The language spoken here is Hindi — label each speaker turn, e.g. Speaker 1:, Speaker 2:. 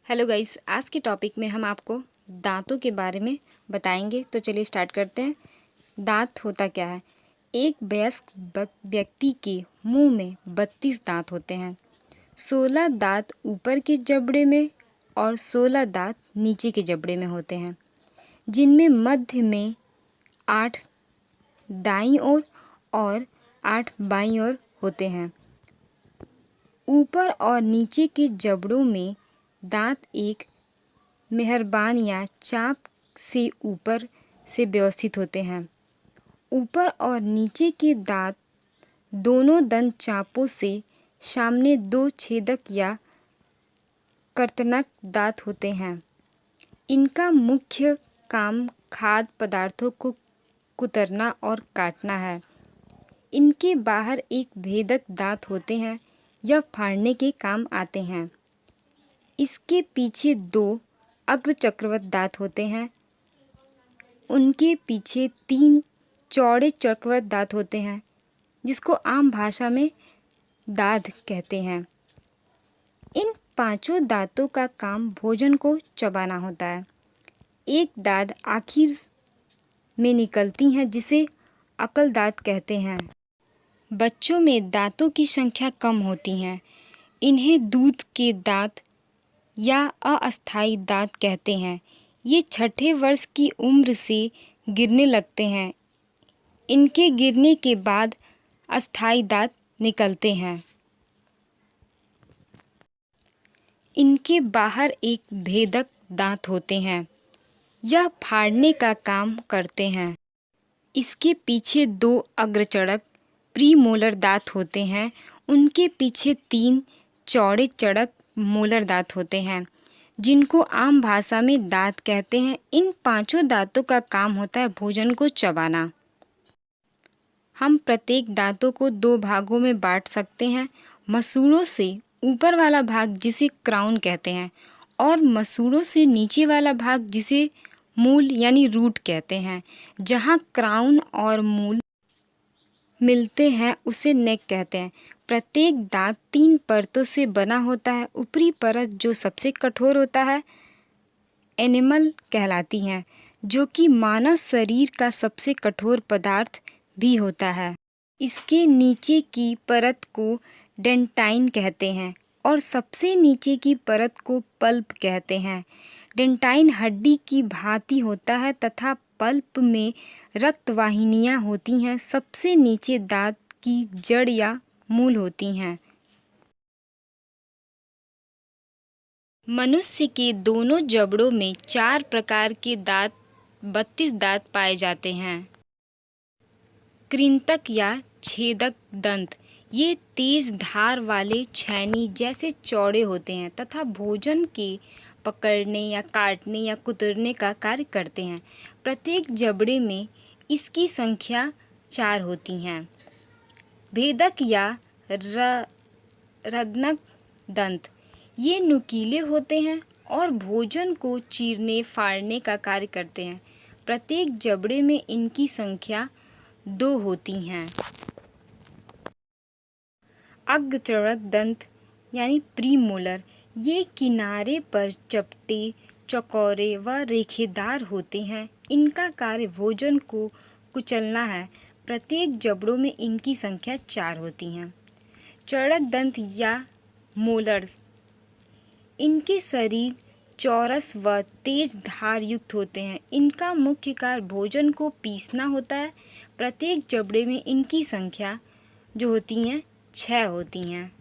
Speaker 1: हेलो गाइस, आज के टॉपिक में हम आपको दांतों के बारे में बताएंगे। तो चलिए स्टार्ट करते हैं। दांत होता क्या है? एक वयस्क व्यक्ति के मुंह में 32 दांत होते हैं। 16 दांत ऊपर के जबड़े में और 16 दांत नीचे के जबड़े में होते हैं, जिनमें मध्य में 8 दाईं ओर और 8 बाईं ओर होते हैं। ऊपर और नीचे के जबड़ों में दांत एक मेहरबान या चाप से ऊपर से व्यवस्थित होते हैं। ऊपर और नीचे के दांत दोनों दंत चापों से सामने 2 छेदक या कर्तनक दांत होते हैं। इनका मुख्य काम खाद्य पदार्थों को कुतरना और काटना है। इनके बाहर एक भेदक दांत होते हैं, यह फाड़ने के काम आते हैं। इसके पीछे 2 अग्रचक्रवत दांत होते हैं। उनके पीछे 3 चौड़े चक्रवत दांत होते हैं, जिसको आम भाषा में दाँत कहते हैं। इन पांचों दांतों का काम भोजन को चबाना होता है। एक दांत आखिर में निकलती हैं, जिसे अकल दांत कहते हैं। बच्चों में दांतों की संख्या कम होती है। इन्हें दूध के दांत या अस्थायी दांत कहते हैं। ये छठे वर्ष की उम्र से गिरने लगते हैं। इनके गिरने के बाद अस्थायी दांत निकलते हैं। इनके बाहर एक भेदक दांत होते हैं, यह फाड़ने का काम करते हैं। इसके पीछे 2 अग्रचड़क प्रीमोलर दांत होते हैं। उनके पीछे 3 चौड़े चड़क मोलर दांत होते हैं, जिनको आम भाषा में दांत कहते हैं। इन पांचों दांतों का काम होता है भोजन को चबाना। हम प्रत्येक दांतों को 2 भागों में बांट सकते हैं। मसूड़ों से ऊपर वाला भाग, जिसे क्राउन कहते हैं, और मसूड़ों से नीचे वाला भाग, जिसे मूल यानी रूट कहते हैं। जहाँ क्राउन और मूल मिलते हैं उसे नेक कहते हैं। प्रत्येक दांत 3 परतों से बना होता है। ऊपरी परत, जो सबसे कठोर होता है, एनेमल कहलाती है, जो कि मानव शरीर का सबसे कठोर पदार्थ भी होता है। इसके नीचे की परत को डेंटाइन कहते हैं और सबसे नीचे की परत को पल्प कहते हैं। डेंटाइन हड्डी की भांति होता है तथा पल्प में रक्तवाहिनियां होती हैं। सबसे नीचे दांत की जड़ या मूल होती हैं। मनुष्य के दोनों जबड़ों में 4 प्रकार के दांत 32 दांत पाए जाते हैं। कृंतक या छेदक दंत, ये तेज धार वाले छेनी जैसे चौड़े होते हैं तथा भोजन के पकड़ने या काटने या कुतरने का कार्य करते हैं। प्रत्येक जबड़े में इसकी संख्या 4 होती हैं। भेदक या रत्नक दंत, ये नुकीले होते हैं और भोजन को चीरने फाड़ने का कार्य करते हैं। प्रत्येक जबड़े में इनकी संख्या 2 होती हैं। अग्रचड़क दंत यानी प्रीमोलर, ये किनारे पर चपटे, चौकोरे व रेखेदार होते हैं। इनका कार्य भोजन को कुचलना है। प्रत्येक जबड़ों में इनकी संख्या 4 होती हैं। चड़क दंत या मोलर्स, इनके शरीर चौरस व तेज धार युक्त होते हैं। इनका मुख्य कार्य भोजन को पीसना होता है। प्रत्येक जबड़े में इनकी संख्या जो होती हैं 6 होती हैं।